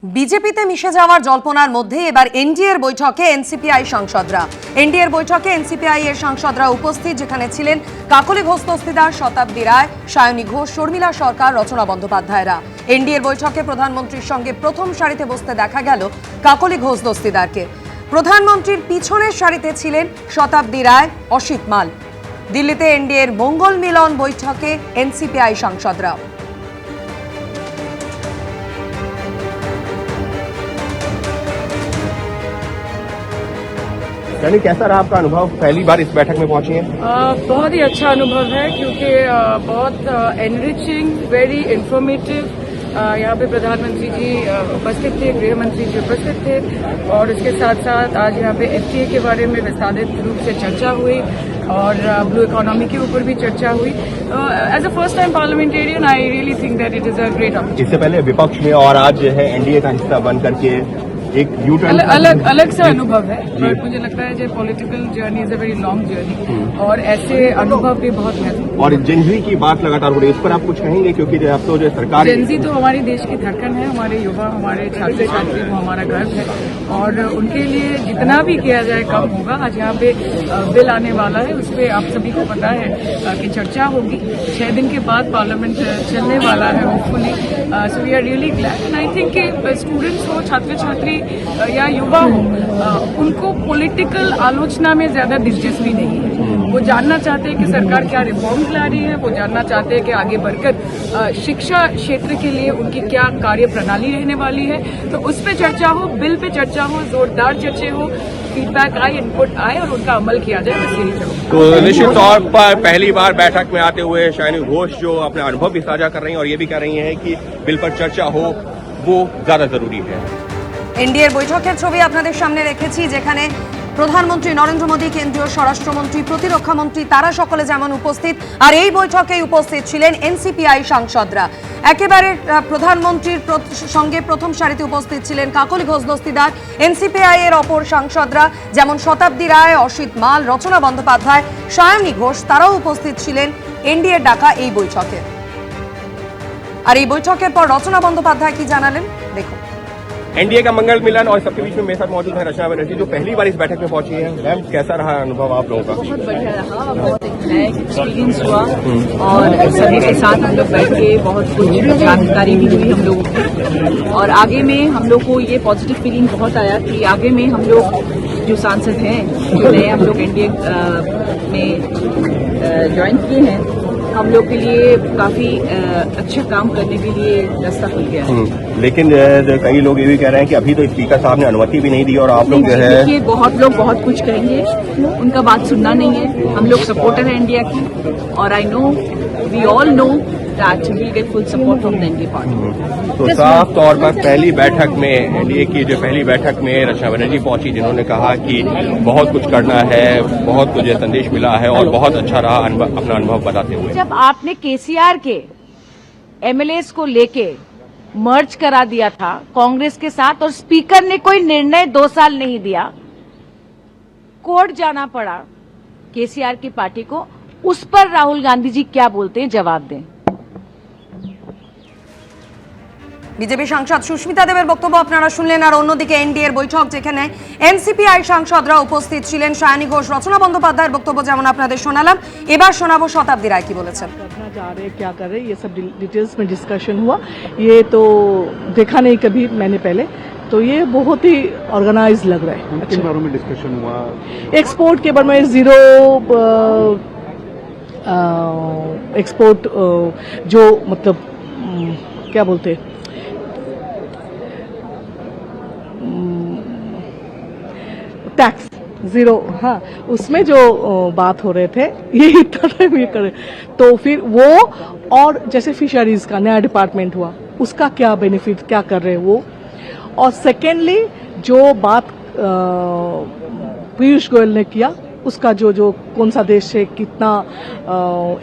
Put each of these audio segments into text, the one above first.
বিজেপিতে মিশে যাওয়ার জল্পনার মধ্যে এবার এনডিএর বৈঠকে এনসিপিআই সাংসদরা এনসিপিআই এর সাংসদরা উপস্থিত, যেখানে ছিলেন কাকলি ঘোষ দস্তিদার, শতাব্দী রায়, সায়নী ঘোষ, শর্মিলা সরকার, রচনা বন্দ্যোপাধ্যায়রা। এনডিএর বৈঠকে প্রধানমন্ত্রীর সঙ্গে প্রথম সারিতে বসতে দেখা গেল কাকলি ঘোষ দস্তিদারকে। প্রধানমন্ত্রীর পিছনের সারিতে ছিলেন শতাব্দী রায়, অসিত মাল। দিল্লিতে এনডিএর মঙ্গল মিলন বৈঠকে এনসিপিআই সাংসদরা। यानी कैसा रहा आपका अनुभव, पहली बार इस बैठक में पहुंची हैं? बहुत ही अच्छा अनुभव है, क्योंकि बहुत एनरिचिंग, वेरी इंफॉर्मेटिव। यहाँ पे प्रधानमंत्री जी उपस्थित थे, गृह मंत्री जी उपस्थित थे, और उसके साथ साथ आज यहाँ पे एफटीए के बारे में विस्तारित रूप से चर्चा हुई और ब्लू इकोनॉमी के ऊपर भी चर्चा हुई। As a first time parliamentarian I really think that it is a great opportunity. इससे पहले विपक्ष में और आज जो है एनडीए का हिस्सा बन करके एक यूटर्न अलग सा अनुभव है, बट मुझे लगता है जो political journey is a very long journey, और ऐसे अनुभव भी बहुत महत्वपूर्ण। और जेनजी की बात लगातार हो रही है, इस पर आप कुछ कहेंगे? क्योंकि अब तो जो सरकार जेनजी तो हमारे देश की धड़कन है, हमारे युवा, हमारे छात्र छात्री, वो हमारा गर्व है, और उनके लिए जितना भी किया जाए कम होगा। आज यहाँ पे बिल आने वाला है, उस पर आप सभी को पता है कि चर्चा होगी। 6 दिन के बाद पार्लियामेंट चलने वाला है hopefully. So we are really glad, and I think कि स्टूडेंट्स हो, छात्र छात्री या युवा हो, उनको पॉलिटिकल आलोचना में ज्यादा दिलचस्पी नहीं है। वो जानना चाहते हैं कि सरकार क्या रिफॉर्म ला रही है, वो जानना चाहते हैं कि आगे बढ़कर शिक्षा क्षेत्र के लिए उनकी क्या कार्य प्रणाली रहने वाली है। तो उस पे चर्चा हो, बिल पे चर्चा हो, जोरदार चर्चा हो, फीडबैक आए, इनपुट आए और उनका अमल किया जाए, बस यही सब। तो निश्चित तौर पर पहली बार बैठक में आते हुए सायनी घोष जो अपने अनुभव भी साझा कर रही हैं और ये भी कह रही हैं कि बिल पर चर्चा हो वो ज्यादा जरूरी है। এনডিএর বৈঠকের ছবি আপনাদের সামনে রেখেছি, যেখানে প্রধানমন্ত্রী নরেন্দ্র মোদী, কেন্দ্রীয় স্বরাষ্ট্রমন্ত্রী, প্রতিরক্ষা মন্ত্রী, তারা সকলে যেমন উপস্থিত, আর এই বৈঠকে উপস্থিত ছিলেন এনসিপিআই সাংসদরা। একেবারে প্রধানমন্ত্রীর সঙ্গে প্রথম সারিতে উপস্থিত ছিলেন কাকলি ঘোষ দস্তিদার। এনসিপিআই এর অপর সাংসদরা যেমন শতাব্দী রায়, অসিত মাল, রচনা বন্দ্যোপাধ্যায়, সায়নী ঘোষ, তারাও উপস্থিত ছিলেন এনডিএর ডাকা এই বৈঠকে। আর এই বৈঠকের পর রচনা বন্দ্যোপাধ্যায় কি জানালেন দেখুন। एनडीए का मंगल मिलन और सबके बीच में मेरे साथ मौजूद है रचना बनर्जी, जो पहली बार इस बैठक में पहुंची है। मैम, कैसा रहा अनुभव आप लोगों का? बहुत बढ़िया रहा, बहुत एक नया एक्सपीरियंस हुआ, और सभी के साथ हम लोग बैठ के बहुत कुछ जानकारी भी हुई हम लोगों को, और आगे में हम लोग को ये पॉजिटिव फीलिंग बहुत आया कि आगे में हम लोग जो सांसद हैं, जो नए हम लोग एनडीए में ज्वाइन किए हैं, हम लोग के लिए काफी अच्छा काम करने के लिए रास्ता खुल गया है। लेकिन कई लोग ये भी कह रहे हैं कि अभी तो स्पीकर साहब ने अनुमति भी नहीं दी और आप लोग जो है। देखिए, बहुत लोग बहुत कुछ कहेंगे, उनका बात सुनना नहीं है। हम लोग सपोर्टर हैं इंडिया की, और I know, we all know that we get full support from the NDA party. तो साफ तौर पर पहली बैठक में एनडीए की जो पहली बैठक में रचना बनर्जी पहुंची, जिन्होंने कहा कि बहुत कुछ करना है, बहुत कुछ संदेश मिला है और बहुत अच्छा रहा अपना अनुभव बताते हुए। जब आपने केसीआर के एमएलएस को लेके मर्ज करा दिया था कांग्रेस के साथ, और स्पीकर ने कोई निर्णय 2 साल नहीं दिया, कोर्ट जाना पड़ा केसीआर की पार्टी को, उस पर राहुल गांधी जी क्या बोलते हैं, जवाब दें। বিজেপি সাংসদ সুস্মিতা দেবের বক্তব্য আপনারা শুনলেন। আর অন্যদিকে এনডিএর বৈঠক, যেখানে এনসিপিআই সাংসদরা উপস্থিত ছিলেন। সায়নী ঘোষ, রচনা বন্দ্যোপাধ্যায়ের বক্তব্য যেমন আপনাদের শোনালাম, এবার শোনাবো শতাব্দী রায় কি বলেছেন। करना जा रहे हैं, क्या कर रहे हैं, ये सब डिटेल्स में डिस्कशन हुआ। ये तो देखा नहीं कभी मैंने पहले, तो ये बहुत ही ऑर्गेनाइज लग रहा है। किन बारों में डिस्कशन हुआ? एक्सपोर्ट के बारे में, जीरो एक्सपोर्ट, जो मतलब क्या बोलते हैं, टैक्स जीरो, हाँ, उसमें जो बात हो रहे थे, ये इतना टाइम ये करे, तो फिर वो, और जैसे फिशरीज का नया डिपार्टमेंट हुआ, उसका क्या बेनिफिट, क्या कर रहे हैं वो। और सेकेंडली जो बात पीयूष गोयल ने किया, उसका जो कौन सा देश से कितना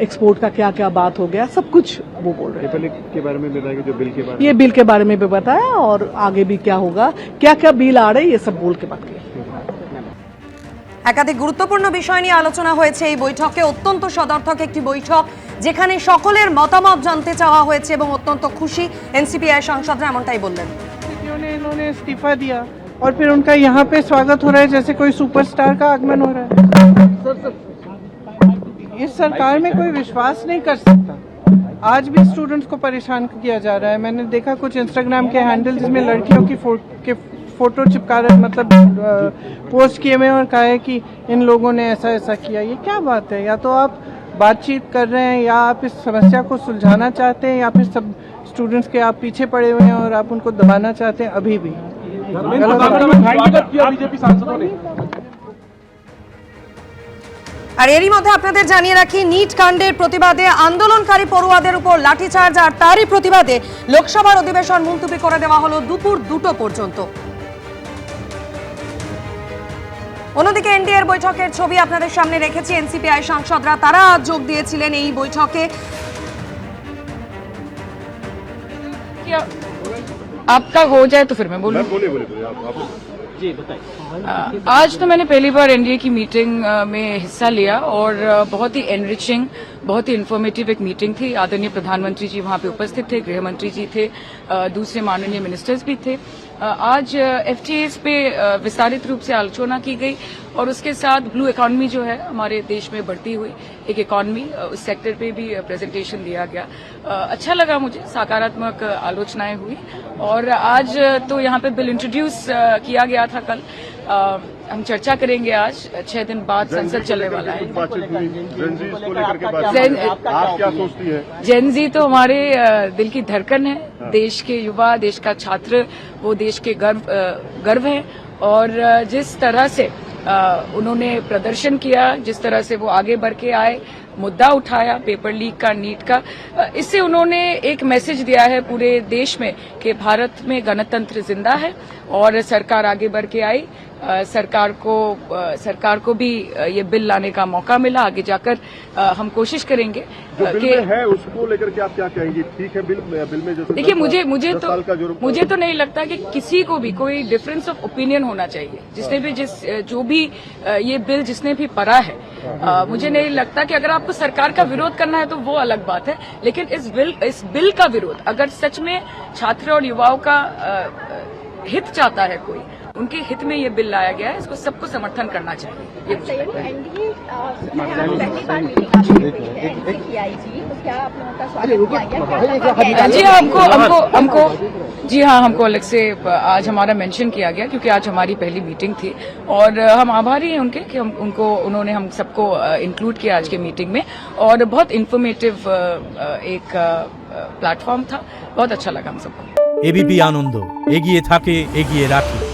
एक्सपोर्ट का क्या क्या बात हो गया, सब कुछ वो बोल रहे हैं। के बारे में बताया, जो बिल के बारे ये बिल के बारे में भी बताया, और आगे भी क्या होगा, क्या क्या बिल आ रहे, ये सब बोल के बात किया। একাধিক গুরুত্বপূর্ণ বিষয় নিয়ে আলোচনা হয়েছে এই বৈঠকে। অত্যন্ত সদর্থক একটি বৈঠক, যেখানে সকলের মতামত জানতে চাওয়া হয়েছে এবং অত্যন্ত খুশি এনসিপিআই সাংসদরা, এমনটাই বললেন। उन्होंने उन्होंने इस्तीफा दिया और फिर उनका यहाँ पे स्वागत हो रहा है जैसे कोई सुपरस्टार का आगमन हो रहा है। इस सरकार में कोई विश्वास नहीं कर सकता। आज भी स्टूडेंट्स को परेशान किया जा रहा है। मैंने देखा कुछ इंस्टाग्राम के हैंडल जिसमें लड़कियों की फोटो चिपका रहे, मतलब पोस्ट किए हुए और कहा है कि इन लोगों ने ऐसा ऐसा किया। ये क्या बात है? या तो आप बातचीत कर रहे हैं या आप इस समस्या को सुलझाना चाहते हैं या फिर सब स्टूडेंट्स के आप पीछे पड़े हुए हैं और आप उनको दबाना चाहते हैं। अभी भी बीजेपी सांसदों ने আর এরই মধ্যে আপনাদের জানিয়ে রাখি, নিট কাণ্ডের প্রতিবাদে আন্দোলনকারী পড়ুয়াদের উপর লাঠিচার্জ আর তারই প্রতিবাদে লোকসভার অধিবেশন মুলতবি করে দেওয়া হলো দুপুর 2টো পর্যন্ত। অন্যদিকে এনডিএর বৈঠকের ছবি আপনাদের সামনে রেখেছি। এনসিপিআই সাংসদরা তারা আজ যোগ দিয়েছিলেন এই বৈঠকে। क्या आपका हो जाए तो फिर मैं बोलूं। आज तो मैंने पहली बार एनडीए की मीटिंग में हिस्सा लिया और बहुत ही एनरिचिंग, बहुत ही इन्फॉर्मेटिव एक मीटिंग थी। आदरणीय प्रधानमंत्री जी वहां पे उपस्थित थे, गृह मंत्री जी थे, दूसरे माननीय मिनिस्टर्स भी थे। आज एफटीएस पे विस्तारित रूप से आलोचना की गई और उसके साथ ब्लू इकोनॉमी जो है हमारे देश में बढ़ती हुई एक इकोनॉमी, उस सेक्टर पे भी प्रेजेंटेशन दिया गया। अच्छा लगा मुझे, सकारात्मक आलोचनाएं हुई। और आज तो यहाँ पे बिल इंट्रोड्यूस किया गया था कल। हम चर्चा करेंगे आज, 6 दिन बाद संसद चलने वाला है। आप क्या सोचती है? जेनजी तो हमारे दिल की धड़कन है, देश के युवा, देश का छात्र, वो देश के गर्व है। और जिस तरह से उन्होंने प्रदर्शन किया, जिस तरह से वो आगे बढ़ के आए, मुद्दा उठाया पेपर लीक का, नीट का, इससे उन्होंने एक मैसेज दिया है पूरे देश में कि भारत में गणतंत्र जिंदा है और सरकार आगे बढ़ के आई। सरकार को भी ये बिल लाने का मौका मिला। आगे जाकर हम कोशिश करेंगे जो बिल में है उसको लेकर के आप क्या कहेंगे? ठीक है, बिल में जैसे देखिए, मुझे तो नहीं लगता कि किसी को भी कोई डिफरेंस ऑफ ओपिनियन होना चाहिए। जिसने भी जो भी ये बिल जिसने भी पढ़ा है, मुझे नहीं लगता कि अगर आपको सरकार का विरोध करना है तो वो अलग बात है, लेकिन इस बिल का विरोध अगर सच में छात्र और युवाओं का हित चाहता है कोई, उनके हित में ये बिल लाया गया है, इसको सबको समर्थन करना चाहिए। ये मुझे लगता है। जी हाँ, हमको अलग से आज हमारा मेंशन किया गया क्योंकि आज हमारी पहली मीटिंग थी और हम आभारी हैं उनके कि उन्होंने हम सबको इंक्लूड किया आज के मीटिंग में। और बहुत इन्फॉर्मेटिव एक प्लेटफॉर्म था, बहुत अच्छा लगा हम सबको। एबीपी आनंद एगिए थाके एगिए राखे।